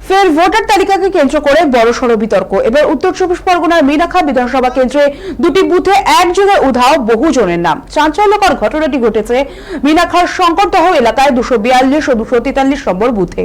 ফের ভোটার তালিকাকে কেন্দ্র করে বড়সড় বিতর্ক। এবার উত্তর চব্বিশ পরগনার মিনাখা বিধানসভা কেন্দ্রে দুটি বুথে একযোগে উধাও বহু জনের নাম। চাঞ্চল্যকর ঘটনাটি ঘটেছে মিনাখার শঙ্করদহ এলাকায় 242 ও 243 নম্বর বুথে।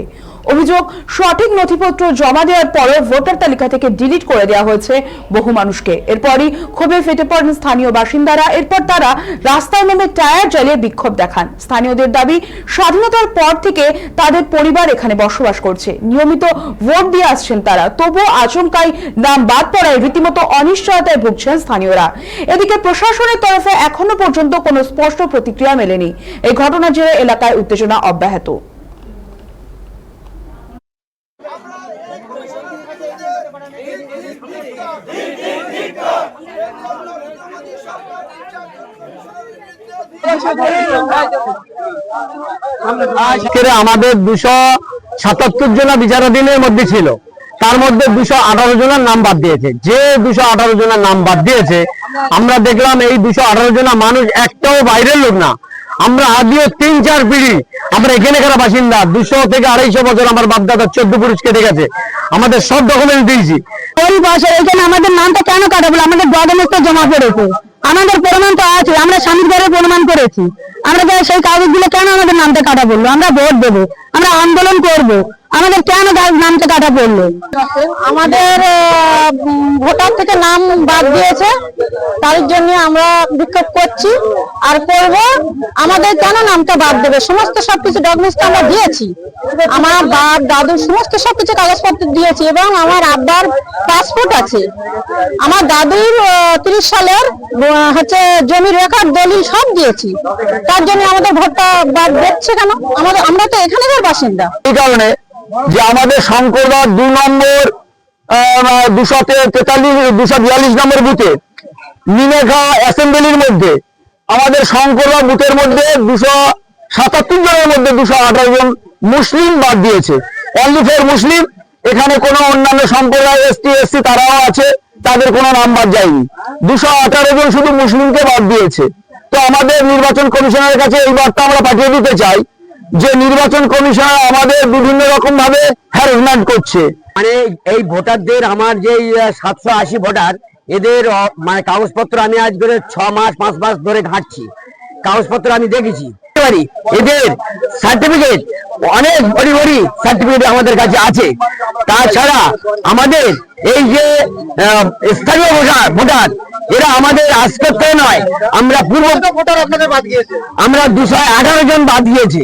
অভিযোগ, সঠিক নথিপত্র জমা দেওয়ার পরও ভোটার তালিকা থেকে ডিলিট করে দেওয়া হয়েছে বহু মানুষকে। এরপরই ক্ষোভে ফেটে পড়েন স্থানীয় বাসিন্দারা। এরপর তারা রাস্তায় নেমে টায়ার জ্বালিয়ে বিক্ষোভ দেখান। স্থানীয়দের দাবি, স্বাধীনতার পর থেকে তাদের পরিবার এখানে বসবাস করছে, নিয়মিত ভোট দিয়ে আসছেন তারা, তবুও আচমকাই নাম বাদ পড়ায় রীতিমতো অনিশ্চয়তায় ভুগছেন স্থানীয়রা। এদিকে প্রশাসনের তরফে এখনো পর্যন্ত কোনো স্পষ্ট প্রতিক্রিয়া মেলেনি। এই ঘটনার জেরে এলাকায় উত্তেজনা অব্যাহত। আমাদের 277 জন বিচারাধীনের মধ্যে ছিল, তার মধ্যে 218 জনের নাম বাদ দিয়েছে। যে 218 জনের নাম বাদ দিয়েছে, আমরা দেখলাম এই 218 জন মানুষ একটাও বাইরের লোক না। আমরা আদিও 3-4 পিঢ়ি আমরা এখানকার বাসিন্দা। 200 থেকে 250 বছর আমার বাপদাদা 14 পুরুষ কেটে গেছে। আমাদের সব ডকুমেন্ট দিয়েছি। ওই বছর এখানে আমাদের নামটা কেন কাটাবো? আমাদের ডকুমেন্টস জমা পড়েছে, আমাদের প্রমাণ তো আছে, আমরা স্বামীর ঘরে প্রমাণ করেছি। আমরা সেই কাগজগুলো কেন আমাদের নামটা কাটা পড়লো? আমরা ভোট দেবো, আমরা আন্দোলন করব, আমাদের কেন নামটা কাটা পড়লো? আমাদের ভোটার থেকে নাম বাদ দিয়েছে, তার জন্য আমরা বিক্ষোভ করছি আর করব। আমাদের কেন নামটা বাদ দেবে? সমস্ত সবকিছু ডকুমেন্টস আমরা দিয়েছি, আমার বাপ দাদুর সমস্ত সবকিছু কাগজপত্র দিয়েছি এবং আমার আব্বার পাসপোর্ট আছে, আমার দাদুর 30 সালের জমির রেকর্ড দলিল সব দিয়েছি। তার জন্য আমাদের ভোটটা বাদ দিচ্ছে কেন? আমরা তো এখানকার বাসিন্দা। এই কারণে যে আমাদের শঙ্করদহ 2 নম্বর 242 নম্বর বুথে মিনাখা অ্যাসেম্বলির মধ্যে আমাদের শঙ্করদহ বুথের মধ্যে 277 জনের মধ্যে 218 জন মুসলিম বাদ দিয়েছে। Only for Muslim. এখানে কোনো অন্যান্য সম্প্রদায় এসটি তারাও আছে, তাদের কোনো নাম বাদ যায়নি। 218 জন শুধু মুসলিমকে বাদ দিয়েছে। তো আমাদের নির্বাচন কমিশনের কাছে এই বার্তা আমরা পাঠিয়ে দিতে চাই যে নির্বাচন কমিশনার আমাদের বিভিন্ন রকম ভাবে হ্যারাসমেন্ট করছে। মানে এই ভোটারদের, আমার যে 780 ভোটার, এদের মানে কাগজপত্র আমি আজ ধরে 6 মাস 5 মাস ধরে ঘাঁটছি, কাগজপত্র আমি দেখেছি। এদের সার্টিফিকেট অনেক বড়ি বড়ি সার্টিফিকেট আমাদের কাছে আছে। তাছাড়া আমাদের এই যে স্থানীয় ভোটার, এরা আমাদের আজকের নয়, আমরা পূর্ব ভোটার আপনাদের বাদ দিয়েছে, আমরা 218 জন বাদ দিয়েছি।